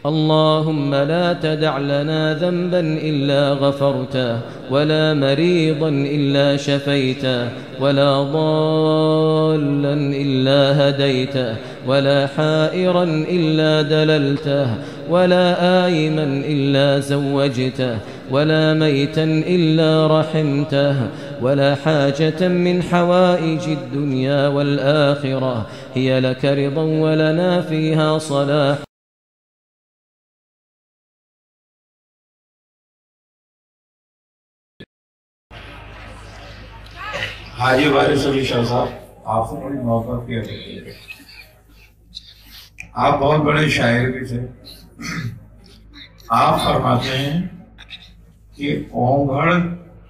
اللهم لا تدع لنا ذنبا إلا غفرته، ولا مريضا إلا شفيته، ولا ضالا إلا هديته، ولا حائرا إلا دللته، ولا آيما إلا زوجته، ولا ميتا إلا رحمته، ولا حاجة من حوائج الدنيا والآخرة هي لك رضا ولنا فيها صلاح. حاجی وارث علی شاہ صاحب، آپ سے بڑی محبت کی ہوتی ہے، آپ بہت بڑے شاعر بھی تھے۔ آپ فرماتے ہیں کہ اونگھڑ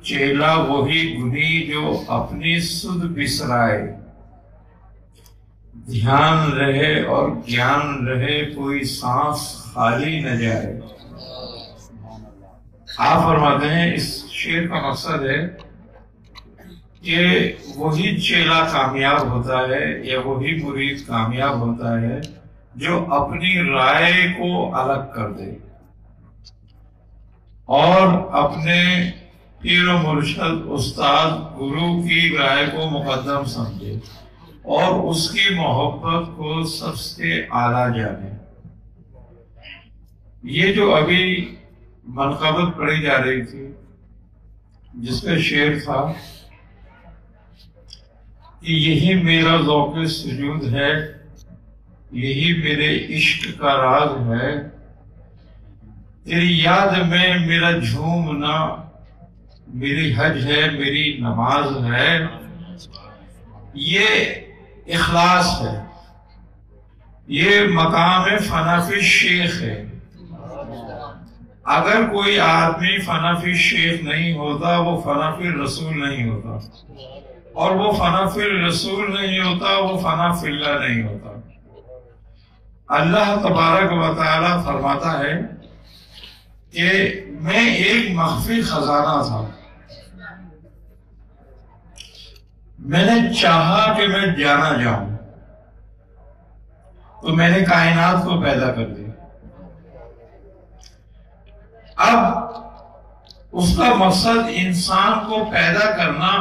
چیلا وہی گنی جو اپنی سدھ بسرائے، دھیان رہے اور گیان رہے کوئی سانس خالی نہ جائے۔ آپ فرماتے ہیں اس شعر کا مقصد ہے کہ وہی چیلا کامیاب ہوتا ہے یا وہی مرید کامیاب ہوتا ہے جو اپنی رائے کو الگ کر دے اور اپنے پیر و مرشد استاد گرو کی رائے کو مقدم سمجھے اور اس کی محبت کو سب سے اعلیٰ جانے۔ یہ جو ابھی منقبت پڑھی جا رہی تھی جس کا شعر تھا کہ یہی میرا ذوق سجود ہے، یہی میرے عشق کا راز ہے، تیری یاد میں میرا جھومنا، میری حج ہے میری نماز ہے، یہ اخلاص ہے، یہ مقام فنا فی شیخ ہے۔ اگر کوئی آدمی فنا فی شیخ نہیں ہوتا وہ فنا فی رسول نہیں ہوتا، اور وہ فنا فی الرسول نہیں ہوتا وہ فنا فی اللہ نہیں ہوتا۔ اللہ تبارک و تعالی فرماتا ہے کہ میں ایک مخفی خزانہ تھا، میں نے چاہا کہ میں جانا جاؤں تو میں نے کائنات کو پیدا کر دیا۔ اب اس کا مقصد انسان کو پیدا کرنا،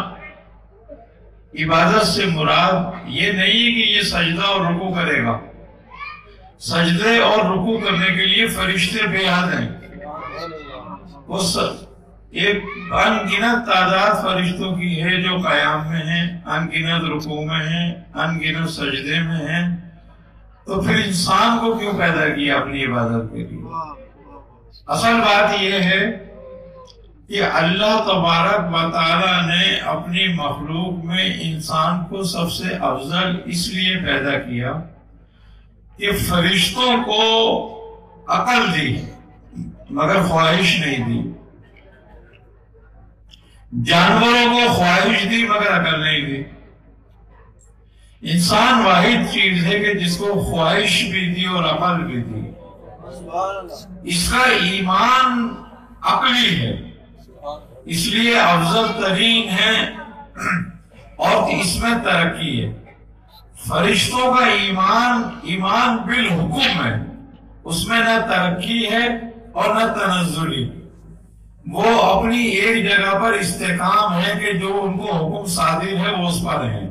عبادت سے مراد یہ نہیں کہ یہ سجدہ اور رکوع کرے گا۔ سجدے اور رکوع کرنے کے لیے فرشتے بے حد ہیں، ایک ان گنت تعداد فرشتوں کی ہے جو قیام میں ہیں، ان گنت رکوع میں ہیں، ان گنت سجدے میں ہیں، تو پھر انسان کو کیوں پیدا کیا اپنی عبادت کے لیے؟ اصل بات یہ ہے کہ اللہ تبارک و تعالی نے اپنی مخلوق میں انسان کو سب سے افضل اس لیے پیدا کیا کہ فرشتوں کو عقل دی مگر خواہش نہیں دی، جانوروں کو خواہش دی مگر عقل نہیں دی۔ انسان واحد چیز ہے کہ جس کو خواہش بھی دی اور عقل بھی دی۔ اس کا ایمان عقلی ہے، اس لیے افضل ترین ہے اور اس میں ترقی ہے۔ فرشتوں کا ایمان بالحکم ہے، اس میں نہ ترقی ہے اور نہ تنزلی، وہ اپنی ایک جگہ پر استحکام ہے کہ جو ان کو حکم صادر ہے وہ اس پر ہے۔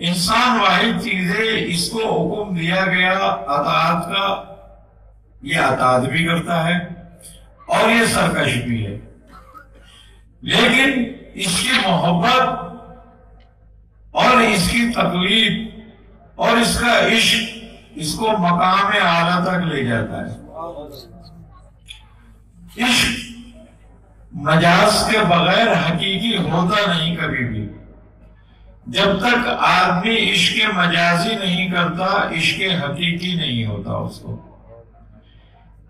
انسان واحد چیز ہے، اس کو حکم دیا گیا اطاعت کا، یہ اطاعت بھی کرتا ہے اور یہ سرکش بھی ہے، لیکن اس کی محبت اور اس کی تقلید اور اس کا عشق اس کو مقام اعلیٰ تک لے جاتا ہے۔ عشق مجاز کے بغیر حقیقی ہوتا نہیں کبھی بھی۔ جب تک آدمی عشق مجازی نہیں کرتا عشق حقیقی نہیں ہوتا اس کو۔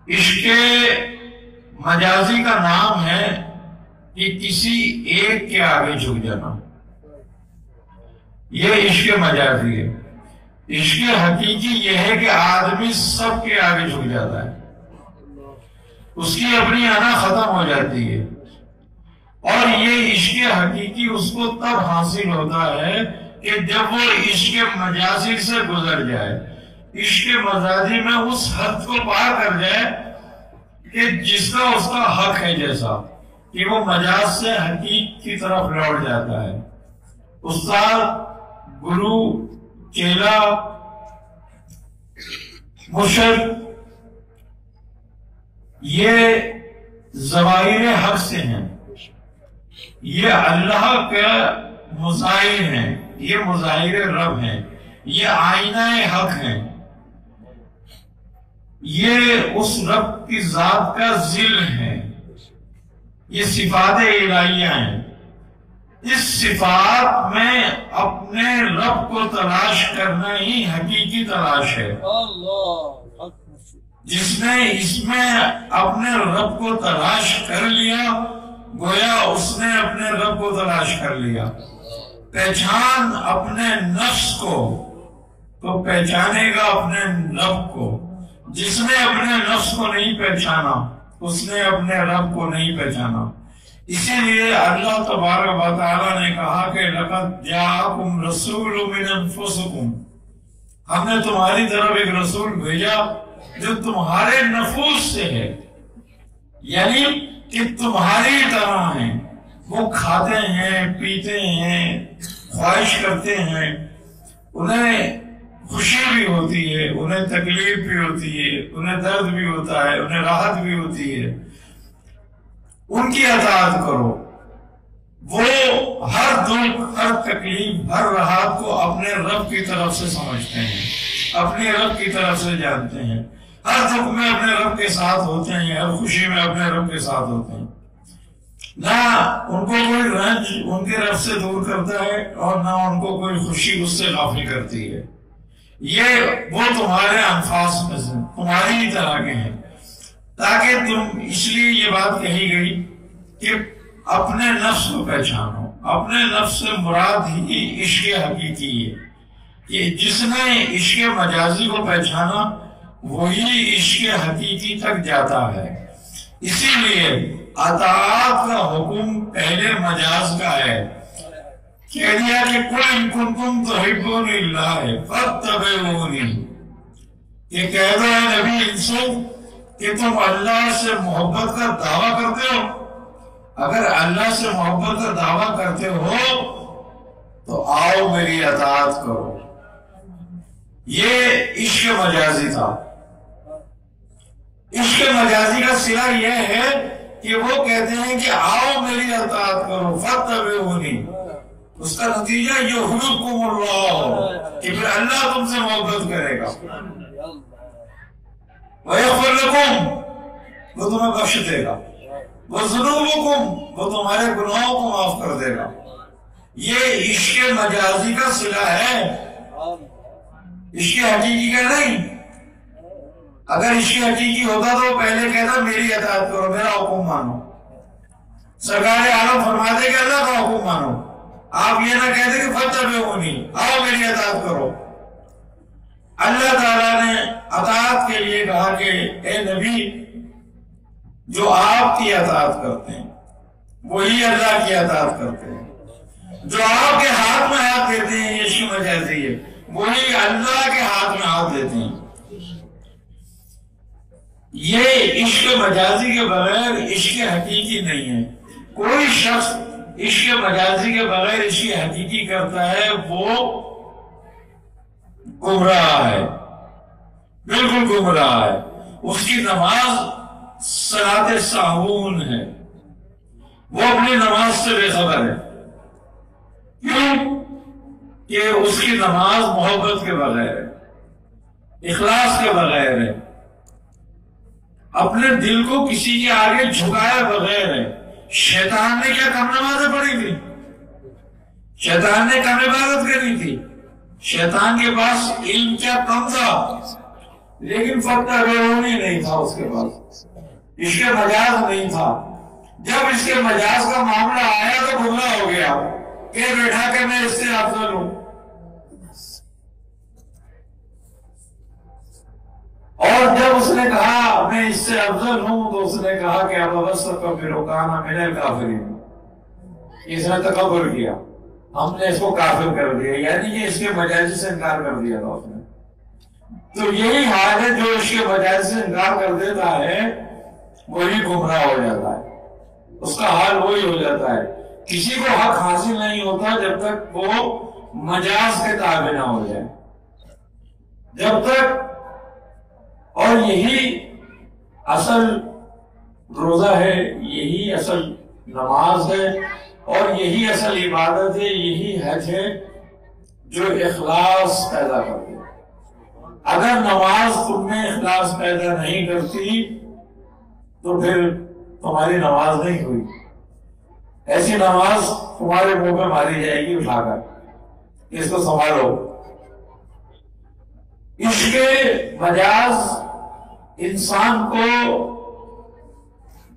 عشق مجازی کا نام ہے کہ کسی ایک کے آگے جھک جانا، یہ عشق مجازی ہے۔ عشق حقیقی یہ ہے کہ آدمی سب کے آگے جھک جاتا ہے، اس کی اپنی انا ختم ہو جاتی ہے، اور یہ عشق حقیقی اس کو تب حاصل ہوتا ہے کہ جب وہ عشق مجازی سے گزر جائے۔ عشق مزاجی میں اس حد کو پار کر جائے کہ جس کا اس کا حق ہے، جیسا کہ وہ مجاز سے حقیق کی طرف لوٹ جاتا ہے۔ استاد، گرو، چیلا، مرشد، یہ ظواہر حق سے ہیں، یہ اللہ کے مظاہر ہیں، یہ مظاہر رب ہیں، یہ آئینہ حق ہیں، یہ اس رب کی ذات کا ذل ہے، یہ صفات الہیہ ہیں۔ اس صفات میں اپنے رب کو تلاش کرنا ہی حقیقی تلاش ہے۔ جس نے اس میں اپنے رب کو تلاش کر لیا، گویا اس نے اپنے رب کو تلاش کر لیا۔ پہچان اپنے نفس کو تو پہچانے گا اپنے رب کو۔ جس نے اپنے نفس کو نہیں پہچانا، اس نے اپنے رب کو نہیں پہچانا۔ اسی لیے اللہ تبارک و تعالیٰ نے کہا کہ لَقَدْ جَاءَكُمْ رَسُولٌ مِّنْ أَنفُسِكُمْ، ہم نے تمہاری طرف ایک رسول بھیجا جو تمہارے نفوس سے ہے، یعنی کہ تمہاری طرح ہیں۔ وہ کھاتے ہیں، پیتے ہیں، خواہش کرتے ہیں، انہیں خوشی بھی ہوتی ہے، انہیں تکلیف بھی ہوتی ہے، انہیں درد بھی ہوتا ہے، انہیں راحت بھی ہوتی ہے۔ ان کی اطاعت کرو۔ وہ ہر دکھ، ہر تکلیف، ہر راحت کو اپنے رب کی طرف سے سمجھتے ہیں، اپنے رب کی طرف سے جانتے ہیں۔ ہر دکھ میں اپنے رب کے ساتھ ہوتے ہیں، ہر خوشی میں اپنے رب کے ساتھ ہوتے ہیں۔ نہ ان کو کوئی رنج ان کے رب سے دور کرتا ہے اور نہ ان کو کوئی خوشی اس سے غافل کرتی ہے۔ یہ وہ تمہارے انفاس میں سے تمہاری ہی طرح کے ہیں، تاکہ تم، اس لیے یہ بات کہی گئی کہ اپنے نفس کو پہچانو۔ اپنے نفس سے مراد ہی عشق حقیقی ہے کہ جس نے عشق مجازی کو پہچانا وہی عشق حقیقی تک جاتا ہے۔ اسی لیے اطاعت کا حکم پہلے مجاز کا ہے، کہہ دیا کہ قُلْ إِن كُنتُمْ تُحِبُّونَ اللَّهَ فَاتَّبِعُونِي، یہ کہہ دو اے نبی ان سے کہ تم اللہ سے محبت کا دعویٰ کرتے ہو۔ اگر اللہ سے محبت کا دعویٰ کرتے ہو تو آؤ میری اطاعت کرو۔ یہ عشق مجازی تھا۔ عشق مجازی کا صلہ یہ ہے کہ وہ کہتے ہیں کہ آؤ میری اطاعت کرو، فَاتَّبِعُونِی، اس کا نتیجہ یُحْبِبْکُمُ اللَّہ، کہ پھر اللہ تم سے محبت کرے گا، وَیَغْفِرْ لَکُمْ، وہ تمہیں بخش دے گا، وَذُنُوبُکُمْ، وہ تمہارے گناہوں کو معاف کر دے گا۔ یہ عشق مجازی کا صلہ ہے، عشق حقیقی کا نہیں۔ اگر عشق حقیقی ہوتا تو پہلے کہتا میری اطاعت کرو، میرا حکم مانو۔ سرکار عالم فرماتے کہ اللہ کا حکم مانو، آپ یہ نہ کہتے کہ فَاتَّبِعُونِی، آؤ میری اطاعت کرو۔ اللہ تعالیٰ نے اطاعت کے لیے کہا کہ اے نبی، جو آپ کی اطاعت کرتے ہیں وہی اللہ کی اطاعت کرتے ہیں، جو آپ کے ہاتھ میں ہاتھ دیتے ہیں، یہ عشق مجازی ہے، وہی اللہ کے ہاتھ میں ہاتھ دیتے ہیں۔ یہ عشق مجازی کے بغیر عشق حقیقی نہیں ہے۔ کوئی شخص عشق مجازی کے بغیر عشق حقیقی کرتا ہے وہ گمراہ ہے، بالکل گمراہ ہے۔ اس کی نماز صلاۃ ساہون ہے، وہ اپنی نماز سے بے خبر ہے۔ کیوں؟ کہ اس کی نماز محبت کے بغیر ہے، اخلاص کے بغیر ہے، اپنے دل کو کسی کے آگے جھکائے بغیر ہے۔ شیطان نے کیا کم نمازیں پڑھی تھی؟ شیطان نے کم عبادت کری تھی؟ شیطان کے پاس علم کیا کم تھا، لیکن فَاتَّبِعُونِی نہیں تھا، اس کے پاس عشق مجاز نہیں تھا۔ جب اس کے مجاز کا معاملہ آیا تو گمراہ ہو گیا کہ بیٹھا کہ میں اس سے افضل ہوں۔ اور جب اس نے کہا میں اس سے افضل ہوں تو اس نے کہا کہ اب وَاسْتَكْبِرُ وَكَانَ مِنَ الْكَافِرِينَ، اس نے تکبر کیا، ہم نے اس کو کافر کر دیا، یعنی کہ اس کے مجازی سے انکار کر دیا تھا اس نے۔ تو یہی حال ہے، جو عشق مجاز سے انکار کر دیتا ہے وہی گمراہ ہو جاتا ہے، اس کا حال وہی ہو جاتا ہے۔ کسی کو حق حاصل نہیں ہوتا جب تک وہ مجاز کے تابع نہ ہو جائے، جب تک۔ اور یہی اصل روزہ ہے، یہی اصل نماز ہے، اور یہی اصل عبادت ہے، یہی حج ہے جو اخلاص پیدا کرتی ہے۔ اگر نماز تم میں اخلاص پیدا نہیں کرتی تو پھر تمہاری نماز نہیں ہوئی، ایسی نماز تمہارے منہ میں ماری جائے گی اٹھا کر، اس کو سنبھالو۔ عشق مجاز انسان کو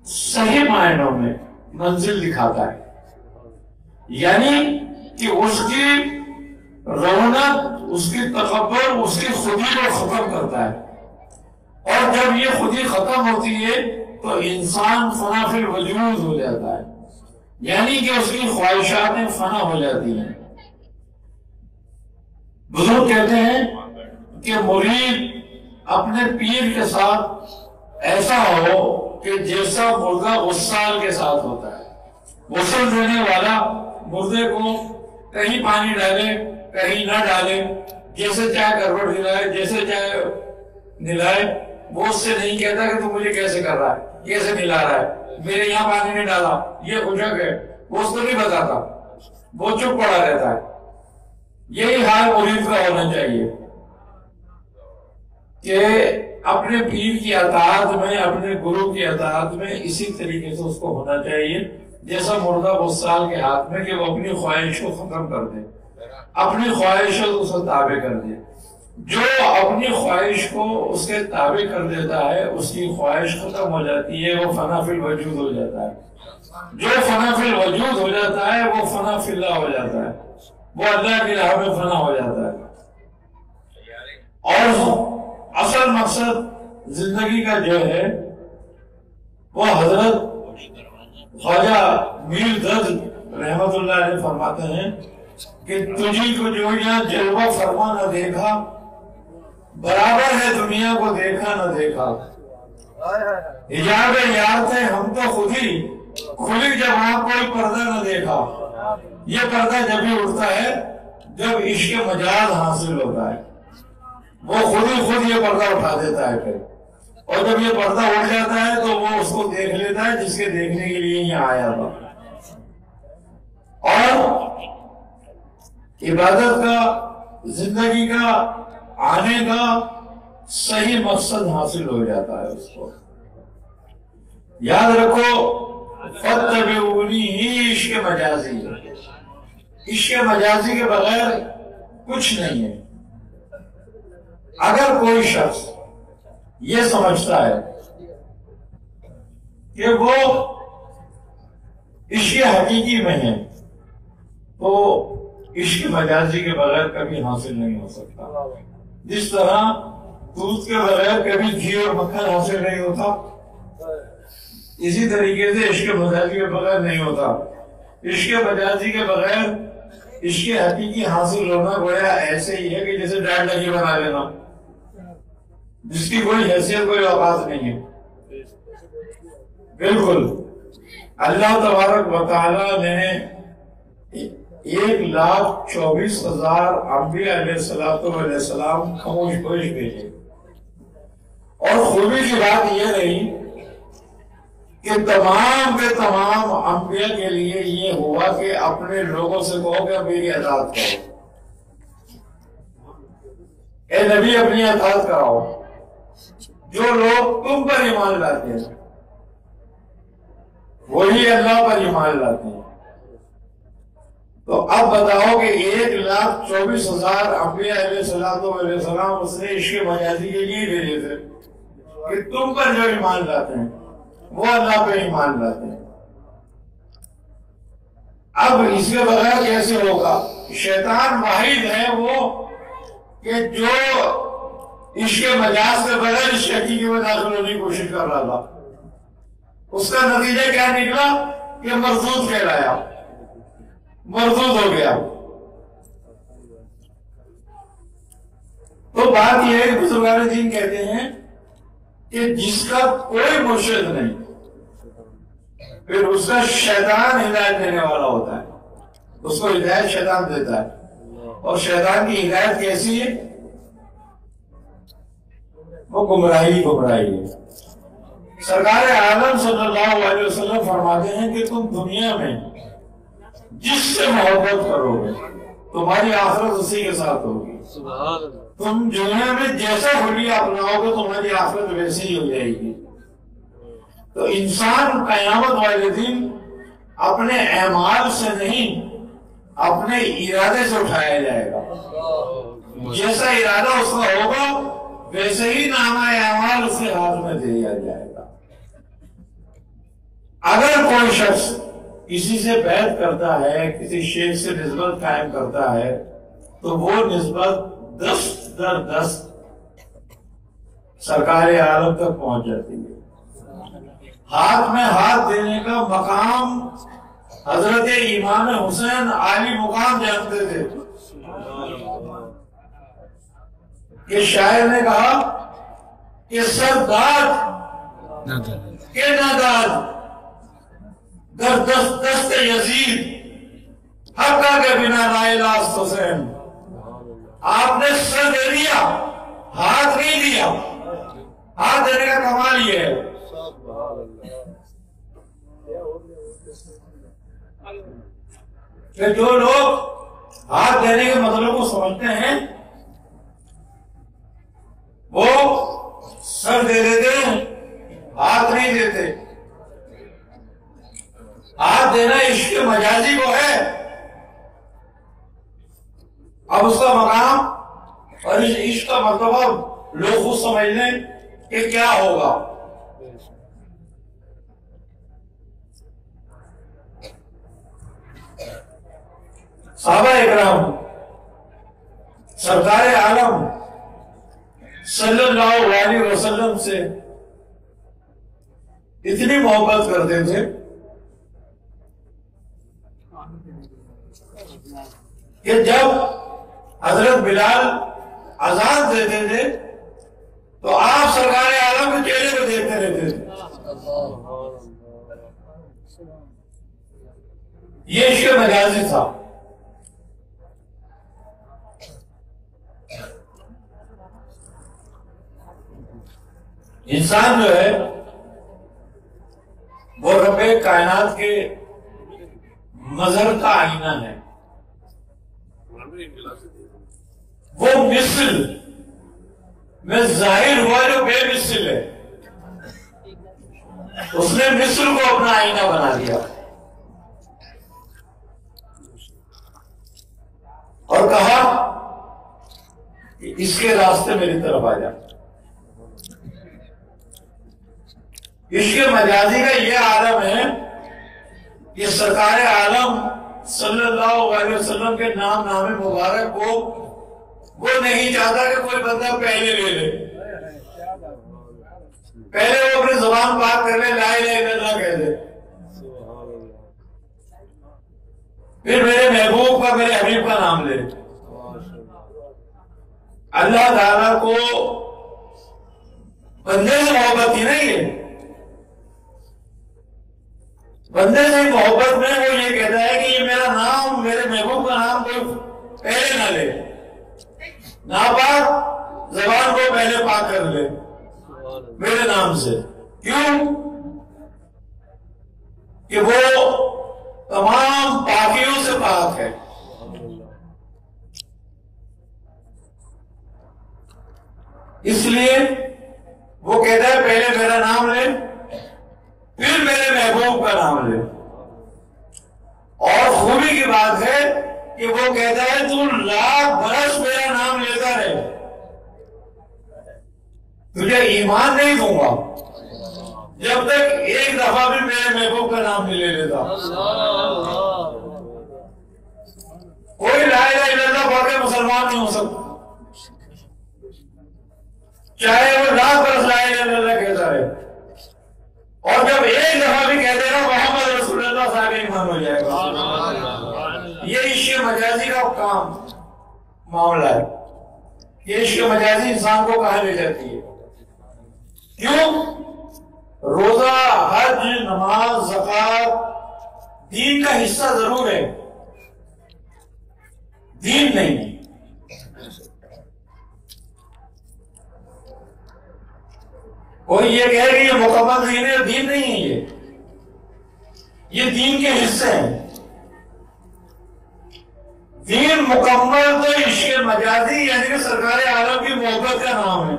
صحیح معنوں میں منزل دکھاتا ہے، یعنی کہ اس کی رونق، اس کی تکبر، اس کی خودی کو ختم کرتا ہے، اور جب یہ خودی ختم ہوتی ہے تو انسان فنا فی الوجود ہو جاتا ہے، یعنی کہ اس کی خواہشاتیں فنا ہو جاتی ہیں۔ بزرگ کہتے ہیں کہ مرید اپنے پیر کے ساتھ ایسا ہو کہ جیسا مردہ غسال کے ساتھ ہوتا ہے۔ غسل دینے والا مردے کو کہیں پانی ڈالے کہیں نہ ڈالے، جیسے چاہے کروٹ دلائے، جیسے چاہے نلائے، وہ اس سے نہیں کہتا کہ تو مجھے کیسے کر رہا ہے، کیسے نلا رہا ہے، میرے یہاں پانی نہیں ڈالا، یہ خشک ہے، وہ اس کو نہیں بتاتا، وہ چپ پڑا رہتا ہے۔ یہی حال مرید کا ہونا چاہیے کہ اپنے پیر کی اطاعت میں، اپنے گرو کی اطاعت میں اسی طریقے سے اس کو ہونا چاہیے جیسا مردہ غسال کے ہاتھ میں، کہ وہ اپنی خواہش کو ختم کر دے، اپنی خواہش کو اس کو تابع کر دے۔ جو اپنی خواہش کو اس کے تابع کر دیتا ہے اس کی خواہش ختم ہو جاتی ہے، وہ فنا فی الوجود ہو جاتا ہے۔ جو فنا فی الوجود ہو جاتا ہے وہ فنا فی اللہ ہو جاتا ہے، وہ اللہ کی راہ میں فنا ہو جاتا ہے۔ اور اصل مقصد زندگی کا جو ہے وہ حضرت خواجہ میر درد رحمت اللہ علیہ فرماتے ہیں کہ تجھی کو جو یہاں جلوہ فرما نہ دیکھا، برابر ہے دنیا کو دیکھا نہ دیکھا۔ حجاب یار تھے ہم تو خود ہی، کھلی جب وہاں کوئی پردہ نہ دیکھا۔ یہ پردہ جب ہی اٹھتا ہے جب عشق مجاز حاصل ہوتا ہے، وہ خود ہی خود یہ پردہ اٹھا دیتا ہے پھر، اور جب یہ پردہ اٹھ جاتا ہے تو وہ اس کو دیکھ لیتا ہے جس کے دیکھنے کے لیے یہاں آیا تھا، اور عبادت کا، زندگی کا، آنے کا صحیح مقصد حاصل ہو جاتا ہے اس کو۔ یاد رکھو فاتبعونی ہی عشق مجازی ہے، عشق مجازی کے بغیر کچھ نہیں ہے۔ اگر کوئی شخص یہ سمجھتا ہے کہ وہ عشق حقیقی میں ہے تو عشق مجازی کے بغیر کبھی حاصل نہیں ہو سکتا۔ جس طرح دودھ کے بغیر کبھی گھی اور مکھن حاصل نہیں ہوتا، اسی طریقے سے عشق مجازی کے بغیر نہیں ہوتا۔ عشق مجازی کے بغیر عشق حقیقی حاصل ہونا گویا ایسے ہی ہے کہ جیسے ڈائٹ لگی بنا لینا، جس کی کوئی حیثیت، کوئی اوقات نہیں ہے۔ بالکل اللہ تبارک و تعالی نے 1,24,000 انبیاء علیہ السلام خاموش گوش بھیجے، اور خوبی کی بات یہ رہی کہ تمام کے تمام انبیاء کے لیے یہ ہوا کہ اپنے لوگوں سے کہو کہ میری اطاعت کرو، اے نبی اپنی اطاعت کراؤ۔ جو لوگ تم پر ایمان لاتے ہیں وہی اللہ پر ایمان لاتے ہیں۔ تو اب بتاؤ کہ 1,24,000 انبیاء علیہ السلام اس نے عشق مجازی کے لیے بھیجے تھے کہ تم پر جو ایمان لاتے ہیں وہ اللہ پہ ایمان لاتے ہیں۔ اب اس کے بغیر کیسے ہوگا؟ شیطان واحد ہے وہ کہ جو عشق مجاز کے بغیر عشق حقیقی میں داخل ہونے کی کوشش کر رہا تھا، اس کا نتیجہ کیا نکلا کہ مردود کہلایا، مردود ہو گیا۔ تو بات یہ ہے کہ بزرگان دین کہتے ہیں کہ جس کا کوئی مرشد نہیں پھر اس کا شیطان ہدایت دینے والا ہوتا ہے، اس کو ہدایت شیطان دیتا ہے، اور شیطان کی ہدایت کیسی ہے؟ وہ گمراہی ہے۔ سرکار عالم صلی اللہ علیہ وسلم فرماتے ہیں کہ تم دنیا میں جس سے محبت کرو گے تمہاری آخرت اسی کے ساتھ ہوگی۔ تم دنیا میں جیسا حلیہ اپناؤ گے تمہاری آخرت ویسے ہی ہو جائے گی۔ تو انسان قیامت والے دن اپنے اعمال سے نہیں اپنے ارادے سے اٹھایا جائے گا، جیسا ارادہ اس کا ہوگا ویسے ہی نامہ اعمال اس کے ہاتھ میں دیا جائے گا۔ اگر کوئی شخص کسی سے بیعت کرتا ہے، کسی شیخ سے نسبت قائم کرتا ہے تو وہ نسبت دست در دست سرکار عالم تک پہنچ جاتی ہے۔ ہاتھ میں ہاتھ دینے کا مقام حضرت امام حسین عالی مقام جانتے تھے کہ شاعر نے کہا کہ سرداد کے ناداد در دست دست یزید حقا کے بنا لا الہ حسین۔ آپ نے سر دے دیا، ہاتھ نہیں دیا۔ ہاتھ دینے کا کمال یہ ہے کہ جو لوگ ہاتھ دینے کے مطلب کو سمجھتے ہیں وہ سر دے دیتے ہیں، ہاتھ نہیں دیتے۔ ہاتھ دینا عشق مجازی کو ہے، اب اس کا مقام اور اس عشق کا مرتبہ لوگ خود سمجھ لیں کہ کیا ہوگا۔ صحابہ اکرام سرکار عالم صلی اللہ علیہ وسلم سے اتنی محبت کرتے تھے کہ جب حضرت بلال اذان دیتے تھے تو آپ سرکار عالم کے چہرے کو دیکھتے رہتے تھے۔ یہ عشق مجازی تھا۔ انسان جو ہے وہ رب کائنات کے مظہر کا آئینہ ہے، وہ مثل میں ظاہر ہوا جو بے مثل ہے، اس نے مثل کو اپنا آئینہ بنا دیا اور کہا کہ اس کے راستے میری طرف آ جا۔ عشق مجازی کا یہ عالم ہے کہ سرکار عالم صلی اللہ علیہ وسلم کے نام مبارک کو وہ نہیں چاہتا کہ کوئی بندہ پہلے لے لے، پہلے وہ اپنی زبان پاک کر لے، لا الہ الا اللہ کہہ دے، پھر میرے محبوب کا میرے حبیب کا نام لے۔ اللہ تعالیٰ کو بندے سے محبت ہی نہیں ہے، بندے سے محبت میں وہ یہ کہتا ہے کہ یہ میرا نام، میرے محبوب کا نام کوئی پہلے نہ لے، ناپاک زبان کو پہلے پاک کر لے میرے نام سے۔ کیوں؟ کہ وہ تمام پاکیوں سے پاک ہے۔ اس لیے وہ کہتا ہے پہلے میرا نام لے پھر میرے محبوب کا نام لے۔ اور خوبی کی بات ہے کہ وہ کہتا ہے تو لاکھ برس میرا نام لیتا رہے، تجھے ایمان نہیں دوں گا جب تک ایک دفعہ بھی میرے محبوب کا نام نہیں لے لیتا۔ کوئی لا الہ الا اللہ پڑھ کے مسلمان نہیں ہو سکتا، چاہے وہ لاکھ برس لا الہ الا اللہ کہتا رہے، اور جب ایک دفعہ بھی کہہ دے گا محمد رسول اللہ صاحب ایمان ہو جائے گا۔ یہ عشق مجازی کا کام معاملہ ہے یہ عشق مجازی انسان کو کہاں لے جاتی ہے؟ کیوں؟ روزہ، حج، نماز، زکوٰۃ دین کا حصہ ضرور ہے، دین نہیں ہے۔ کوئی یہ کہے کہ یہ مکمل دین ہے، دین نہیں ہے، یہ دین کے حصے ہیں۔ دین مکمل تو عشق مجازی یعنی کہ سرکار عالم کی محبت کا نام ہے۔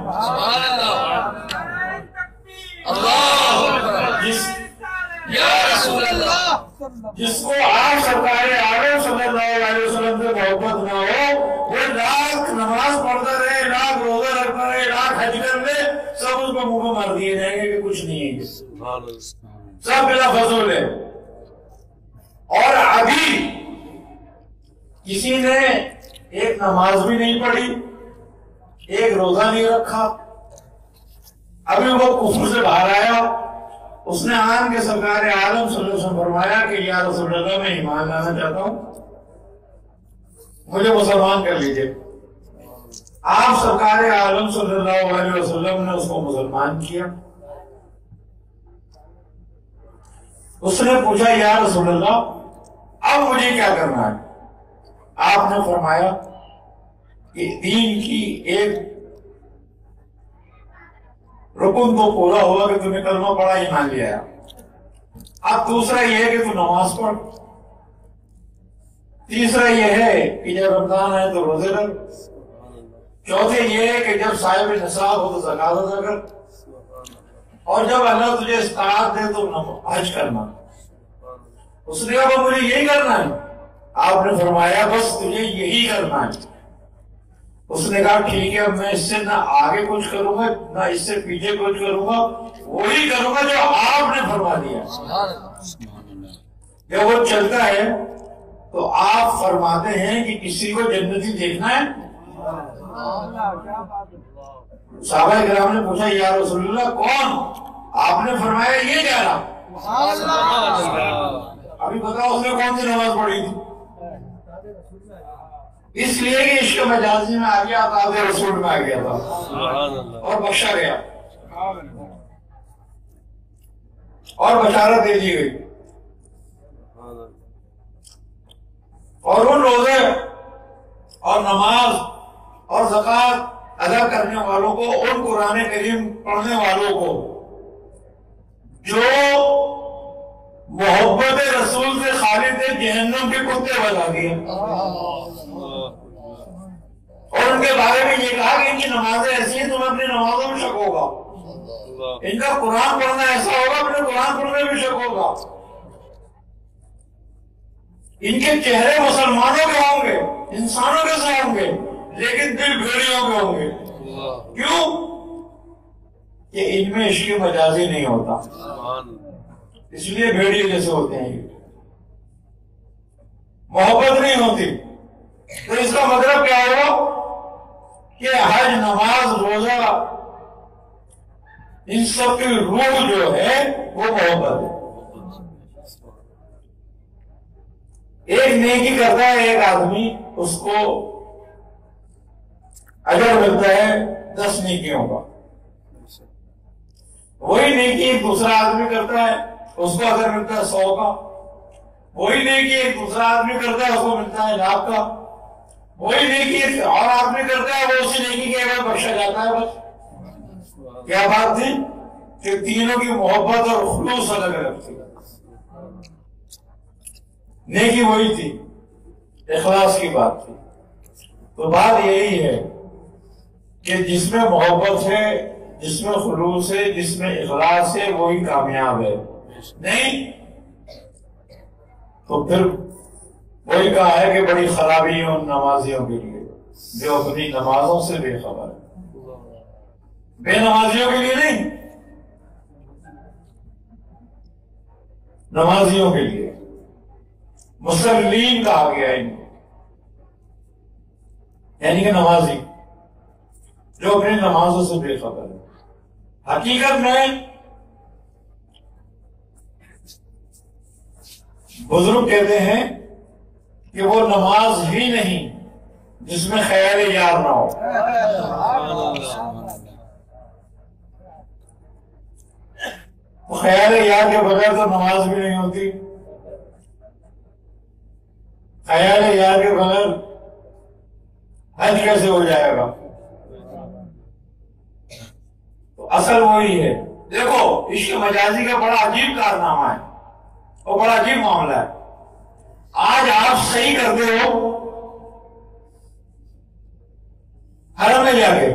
جس کو آپ سرکار عالم صلی اللہ علیہ وسلم سے محبت نہ ہو، وہ لاکھ نماز پڑھتا رہے، لاکھ روزہ رکھتا رہے، لاکھ حج کر لے، سب اس کو منہ میں مار دیے جائیں گے کہ کچھ نہیں ہے، سب بلا فضول ہے۔ اور ابھی کسی نے ایک نماز بھی نہیں پڑھی، ایک روزہ نہیں رکھا، ابھی وہ کفر سے باہر آیا، اس نے آن کے سرکار عالم صلی اللہ علیہ وسلم فرمایا کہ یا رسول اللہ میں ایمان لانا چاہتا ہوں، مجھے مسلمان کر لیجئے۔ آپ سرکار عالم صلی اللہ علیہ وسلم نے اس کو مسلمان کیا۔ اس نے پوچھا یا رسول اللہ اب مجھے کیا کرنا ہے؟ آپ نے فرمایا کہ دین کی ایک رکن تو پورا ہوا کہ تم نے کلمہ پڑھا، ایمان لے آیا، اب دوسرا یہ ہے کہ تو نماز پڑھ، تیسرا یہ ہے کہ جب رمضان آئے تو روزے رکھ، چوتھے یہ ہے کہ جب صاحب نصاب ہو تو زکوٰۃ ادا کر، اور جب اللہ تجھے استطاعت دے تو حج کرنا۔ اس نے کہا مجھے یہی کرنا ہے؟ آپ نے فرمایا بس تجھے یہی کرنا ہے۔ اس نے کہا ٹھیک ہے، میں اس سے نہ آگے کچھ کروں گا نہ اس سے پیچھے کچھ کروں گا، وہی کروں گا جو آپ نے فرما دیا۔ جب وہ چلتا ہے تو آپ فرماتے ہیں کہ کسی کو جنتی دیکھنا ہے؟ صحابہ کرام نے پوچھا یا رسول اللہ کون؟ آپ نے فرمایا یہ کہہ رہا۔ ابھی بتاؤ اس نے کون سی نماز پڑھی تھی؟ اس لیے کہ عشق مجازی میں آ گیا، اطاعت رسول میں آ گیا تھا اور بخشا گیا اور بشارت دے دی گئی۔ اور ان روزے اور نماز اور زکوٰۃ ادا کرنے والوں کو، ان قرآن کریم پڑھنے والوں کو جو محبت رسول سے خالد جہنم کے کتے بنا دیے، اور ان کے بارے میں یہ کہا کہ ان کی نمازیں ایسی ہیں تم اپنی نمازوں میں شک ہوگا، ان کا قرآن پڑھنا ایسا ہوگا اپنے قرآن پڑھنے میں شک ہوگا، ان کے چہرے مسلمانوں کے ہوں گے، انسانوں کے سے ہوں گے، لیکن دل بھیڑیوں کے ہوں گے۔ کیوں؟ کہ ان میں عشق مجازی نہیں ہوتا، اس لیے بھیڑیے جیسے ہوتے ہیں، محبت نہیں ہوتی۔ تو اس کا مطلب کیا ہوا کہ حج، نماز، روزہ، ان سب کی روح جو ہے وہ محبت ہے۔ ایک نیکی کرتا ہے ایک آدمی، اس کو اجر ملتا ہے 10 نیکیوں کا، وہی نیکی ایک دوسرا آدمی کرتا ہے اس کو اجر ملتا ہے 100 کا، وہی نیکی ایک دوسرا آدمی کرتا ہے اس کو ملتا ہے 1,00,000 کا، وہی نیکی ایک اور آدمی کرتا ہے وہ اسی نیکی کے بعد بخشا جاتا ہے۔ بس کیا بات تھی کہ تینوں کی محبت اور خلوص الگ الگ تھی، نیکی وہی تھی، اخلاص کی بات تھی۔ تو بات یہی ہے کہ جس میں محبت ہے، جس میں خلوص ہے، جس میں اخلاص ہے، وہی کامیاب ہے، نہیں تو پھر وہی کہا ہے کہ بڑی خرابی ہے ان نمازیوں کے لیے جو اپنی نمازوں سے بے خبر ہے۔ بے نمازیوں کے لیے نہیں، نمازیوں کے لیے، مسلمین کہا گیا ان کو، یعنی کہ نمازی جو اپنی نمازوں سے بے خبر ہے۔ حقیقت میں بزرگ کہتے ہیں کہ وہ نماز ہی نہیں جس میں خیال یار نہ ہو. خیال یار کے بغیر تو نماز بھی نہیں ہوتی. خیال یار کے بغیر حج کیسے ہو جائے گا؟ تو اصل وہی ہے. دیکھو عشق مجازی کا بڑا عجیب کارنامہ ہے اور بڑا عجیب معاملہ ہے. آج آپ صحیح کرتے ہو حرم میں جا کے،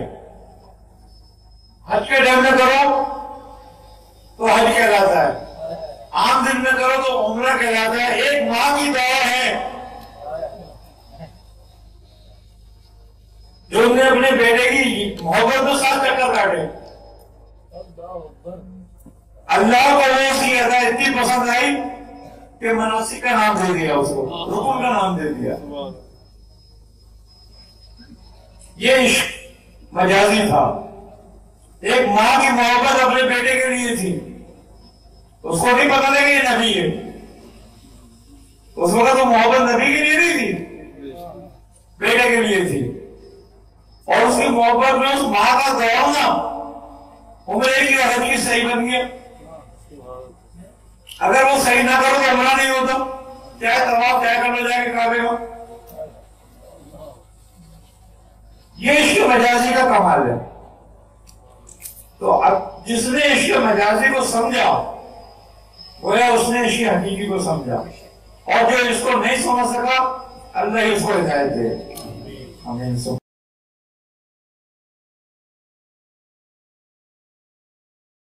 حج کے ٹائم میں کرو تو حج کہلاتا ہے، عام دن میں کرو تو عمرہ کہلاتا ہے. ایک ماہ کی دعا ہے جو نے اپنے بیٹے کی محبت میں 7 چکر کاٹے. اللہ کو وہ اس کی ادا اتنی پسند آئی کہ مناسک کا نام دے دیا، اس کو رکن کا نام دے دیا. یہ عشق مجازی تھا. ایک ماں کی محبت اپنے بیٹے کے لیے تھی. اس کو نہیں پتا تھا کہ یہ نبی ہے. اس وقت تو محبت نبی کے لیے نہیں تھی، بیٹے کے لیے تھی. اور اس کی محبت میں اس ماں کا دوڑنا عمرے کی حج کی صحیح بن گیا. اگر وہ صحیح نہ کرو تو عمرہ نہیں ہوتا. چاہے طواف چاہے کرنا جائے کہ کعبے کا. یہ عشق مجازی کا کمال ہے. تو اب جس نے عشق مجازی کو سمجھا گویا اس نے عشق حقیقی کو سمجھا، اور جو اس کو نہیں سمجھ سکا اللہ اس کو ہدایت دے. آمین.